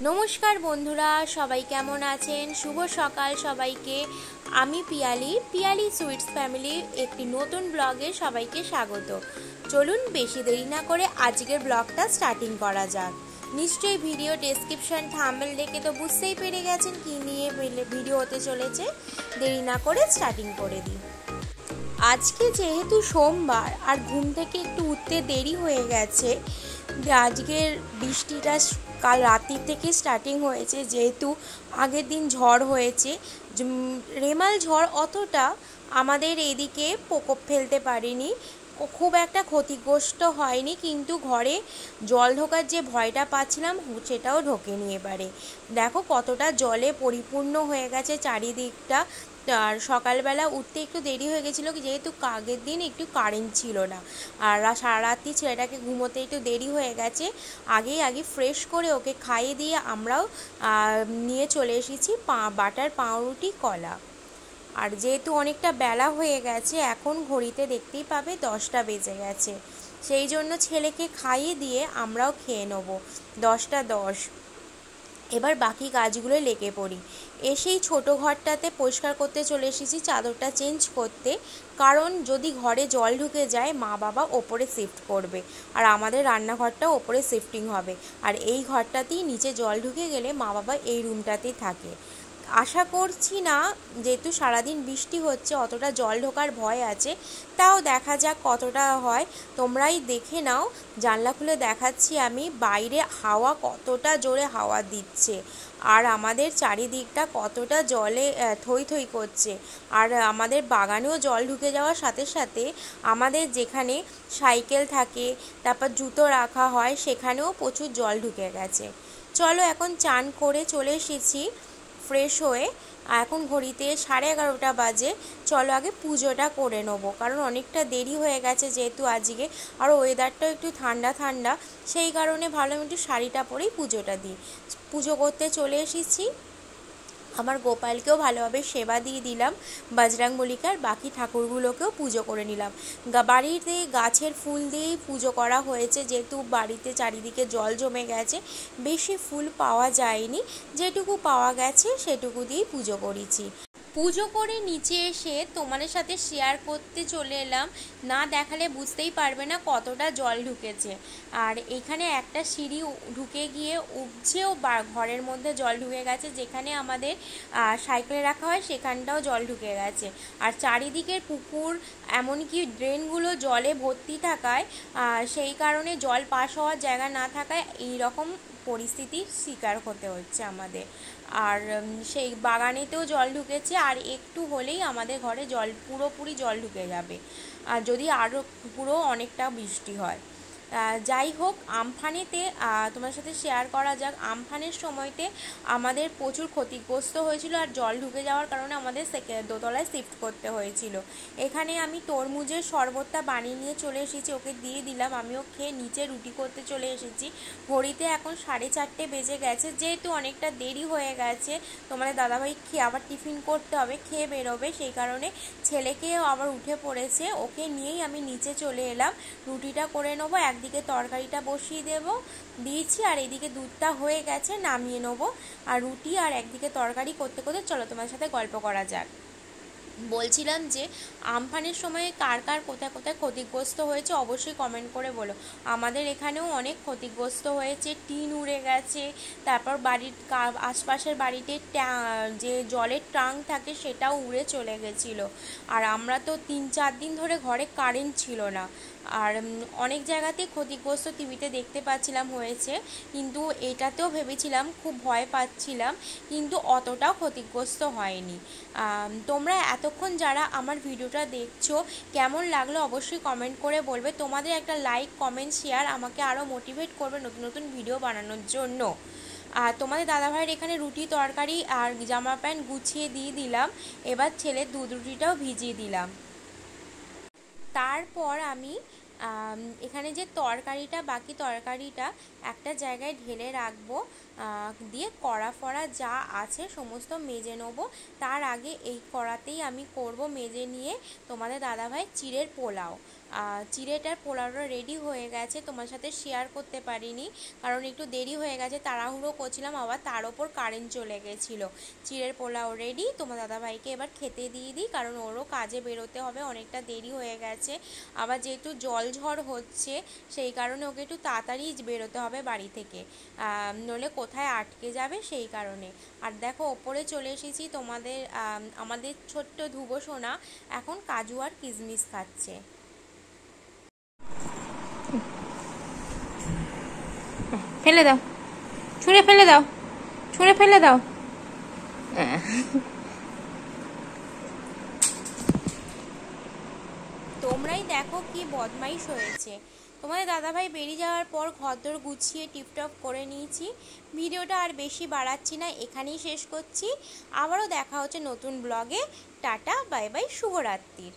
নমস্কার বন্ধুরা, সবাই কেমন আছেন? শুভ সকাল সবাইকে। আমি পিয়ালি সুইটস ফ্যামিলি একটি নতুন ব্লগে সবাইকে স্বাগত। চলুন বেশি দেরি না করে আজকের ব্লগটা স্টার্টিং করা যাক। নিশ্চয়ই ভিডিও ডেসক্রিপশন থাম্বনেল দেখে তো বুঝতেই পেরে গেছেন কি নিয়ে ভিডিও হতে চলেছে। দেরি না করে স্টার্টিং করে দিই। আজকে যেহেতু সোমবার আর ঘুম থেকে একটু উঠতে দেরি হয়ে গেছে, আজকের বৃষ্টিটা কাল রাত্রি থেকে স্টার্টিং হয়েছে। যেহেতু আগের দিন ঝড় হয়েছে, রেমাল ঝড় অতটা আমাদের এদিকে প্রকোপ ফেলতে পারেনি, খুব একটা ক্ষতিগ্রস্ত হয়নি, কিন্তু ঘরে জল ঢোকার যে ভয়টা পাচ্ছিলাম সেটাও ঢোকেনি। এবারে দেখো কতটা জলে পরিপূর্ণ হয়ে গেছে চারিদিকটা। আর সকালবেলা উঠতে একটু দেরি হয়ে গেছিলো, যেহেতু আগের দিন একটু কারেন্ট ছিল না, আর সারা রাত্রি ছেলেটাকে ঘুমোতে একটু দেরি হয়ে গেছে। আগে ফ্রেশ করে ওকে খাইয়ে দিয়ে আমরাও নিয়ে চলে এসেছি বাটার পাউরুটি কলা। আর যেহেতু অনেকটা বেলা হয়ে গেছে, এখন ঘড়িতে দেখতেই পাবে 10টা বেজে গেছে, সেই জন্য ছেলেকে খাইয়ে দিয়ে আমরাও খেয়ে নেব 10টা 10। এবার বাকি কাজগুলো লেগে পড়ি। এসেই ছোটো ঘরটাতে পরিষ্কার করতে চলে এসেছি, চাদরটা চেঞ্জ করতে, কারণ যদি ঘরে জল ঢুকে যায় মা বাবা ওপরে শিফট করবে, আর আমাদের রান্নাঘরটাও ওপরে শিফটিং হবে, আর এই ঘরটাতেই নিচে জল ঢুকে গেলে মা বাবা এই রুমটাতেই থাকে। আশা করছি না, যেহেতু সারাদিন বৃষ্টি হচ্ছে অতটা জল ঢোকার ভয় আছে, তাও দেখা যাক কতটা হয়। তোমরাই দেখে নাও, জানলা খুলে দেখাচ্ছি আমি, বাইরে হাওয়া কতটা জোরে হাওয়া দিচ্ছে, আর আমাদের চারিদিকটা কতটা জলে থই থই করছে। আর আমাদের বাগানেও জল ঢুকে যাওয়ার সাথে সাথে আমাদের যেখানে সাইকেল থাকে, তারপর জুতো রাখা হয়, সেখানেও প্রচুর জল ঢুকে গেছে। চলো এখন চান করে চলে এসেছি ফ্রেশ হয়ে, এখন ঘড়িতে 11:30 বাজে। চলো আগে পুজোটা করে নেবো, কারণ অনেকটা দেরি হয়ে গেছে যেহেতু আজকে, আর ওয়েদারটাও একটু ঠান্ডা ঠান্ডা, সেই কারণে ভাবলাম একটু শাড়িটা পরেই পুজোটা দিই। পুজো করতে চলে এসেছি। আমার গোপালকেও ভালোভাবে সেবা দিয়ে দিলাম, বজরংবলীকে, বাকি ঠাকুরগুলোকেও পুজো করে নিলাম। বাড়িতে গাছের ফুল দিয়েই পুজো করা হয়েছে, যেহেতু বাড়িতে চারিদিকে জল জমে গেছে, বেশি ফুল পাওয়া যায়নি, যেটুকু পাওয়া গেছে সেটুকু দিয়েই পুজো করেছি। পুজো করে নিচে এসে তোমাদের সাথে শেয়ার করতে চলে এলাম, না দেখালে বুঝতেই পারবে না কতটা জল ঢুকেছে। আর এখানে একটা সিঁড়ি ঢুকে গিয়ে উঠছেও, ঘরের মধ্যে জল ঢুকে গেছে, যেখানে আমাদের সাইকেলে রাখা হয় সেখানটাও জল ঢুকে গেছে। আর চারিদিকের পুকুর, এমনকি ড্রেনগুলো জলে ভর্তি থাকায়, সেই কারণে জল পাস হওয়ার জায়গা না থাকায় এইরকম পরিস্থিতির শিকার হতে হচ্ছে আমাদের। আর সেই বাগানেতেও জল ঢুকেছে, আর একটু হলেই আমাদের ঘরে পুরোপুরি জল ঢুকে যাবে, আর যদি আরও পুরো অনেকটা বৃষ্টি হয়। যাই হোক, আমফানেতে তোমার সাথে শেয়ার করা যাক। আমফানের সময়তে আমাদের প্রচুর ক্ষতিগ্রস্ত হয়েছিল, আর জল ঢুকে যাওয়ার কারণে আমাদের দোতলায় শিফট করতে হয়েছিল। এখানে আমি তরমুজের শরবতটা বানিয়ে নিয়ে চলে এসেছি, ওকে দিয়ে দিলাম, আমিও খেয়ে নিচে রুটি করতে চলে এসেছি। ঘড়িতে এখন 4:30 বেজে গেছে, যেহেতু অনেকটা দেরি হয়ে গেছে, তোমাদের দাদাভাই খেয়ে আবার টিফিন করতে হবে, খেয়ে বেরোবে, সেই কারণে ছেলেকেও আবার উঠে পড়েছে, ওকে নিয়েই আমি নিচে চলে এলাম। রুটিটা করে নেবো, একদিকে তরকারিটা বসিয়ে দিয়েছি, আর এদিকে দুধটা হয়ে গেছে, নামিয়ে নেবো। আর রুটি আর একদিকে তরকারি করতে করতে চলো তোমার সাথে গল্প করা যাক। বলছিলাম যে আমফানের সময়ে কার কার কোথায় কোথায় ক্ষতিগ্রস্ত হয়েছে অবশ্যই কমেন্ট করে বলো। আমাদের এখানেও অনেক ক্ষতিগ্রস্ত হয়েছে, টিন উড়ে গেছে, তারপর বাড়ির আশপাশের বাড়িতে যে জলের ট্যাঙ্ক থাকে সেটাও উড়ে চলে গেছিলো। আর আমরা তো 3-4 দিন ধরে ঘরে কারেন্ট ছিল না, আর অনেক জায়গাতেই ক্ষতিগ্রস্ত টিভিতে দেখতে পাচ্ছিলাম হয়েছে, কিন্তু এটাতেও ভেবেছিলাম, খুব ভয় পাচ্ছিলাম, কিন্তু অতটাও ক্ষতিগ্রস্ত হয়নি। তোমরা এতক্ষণ যারা আমার ভিডিওটা দেখছো, কেমন লাগলো অবশ্যই কমেন্ট করে বলবে। তোমাদের একটা লাইক, কমেন্ট, শেয়ার আমাকে আরও মোটিভেট করবে নতুন নতুন ভিডিও বানানোর জন্য। আর তোমাদের দাদাভাইয়ের এখানে রুটি, তরকারি আর জামা প্যান্ট গুছিয়ে দিয়ে দিলাম, এবার ছেলের দুধ রুটিটাও ভিজিয়ে দিলাম। তারপর আমি এখানে যে বাকি তরকারিটা একটা জায়গায় ঢেলে রাখবো, দিয়ে কড়া ফড়া যা আছে সমস্ত মেজে নেবো। তার আগে এই কড়াতেই আমি করব মেজে নিয়ে তোমাদের দাদাভাই চিড়ের পোলাও। চিড়েটার পোলাওটা রেডি হয়ে গেছে, তোমার সাথে শেয়ার করতে পারিনি কারণ একটু দেরি হয়ে গেছে, তাড়াহুড়ো করছিলাম, আবার তার ওপর কারেন্ট চলে গেছিলো। চিড়ের পোলাও রেডি, তোমার দাদাভাইকে এবার খেতে দিয়ে দিই কারণ ওরও কাজে বেরোতে হবে, অনেকটা দেরি হয়ে গেছে। আবার যেহেতু জল ঝড় হচ্ছে সেই কারণে ওকে একটু তাড়াতাড়ি বেরোতে হবে বাড়ি থেকে, নইলে কোথায় আটকে যাবে সেই কারণে। আর দেখো ওপরে চলে এসেছি, আমাদের ছোট্ট ধুবো সোনা এখন কাজু আর কিশমিশ খাচ্ছে। ফেলে দাও, ছুঁড়ে ফেলে দাও, ছুঁড়ে ফেলে দাও। তোমরাই দেখো কি বদমাইশ হয়েছে। তোমাদের দাদাভাই বেরিয়ে যাওয়ার পর ঘরদোর গুছিয়ে টিপটপ করে নিয়েছি। ভিডিওটা আর বেশি বাড়াচ্ছি না, এখানেই শেষ করছি। আবারও দেখা হচ্ছে নতুন ব্লগে। Tata, bye bye, শুভরাত্রির।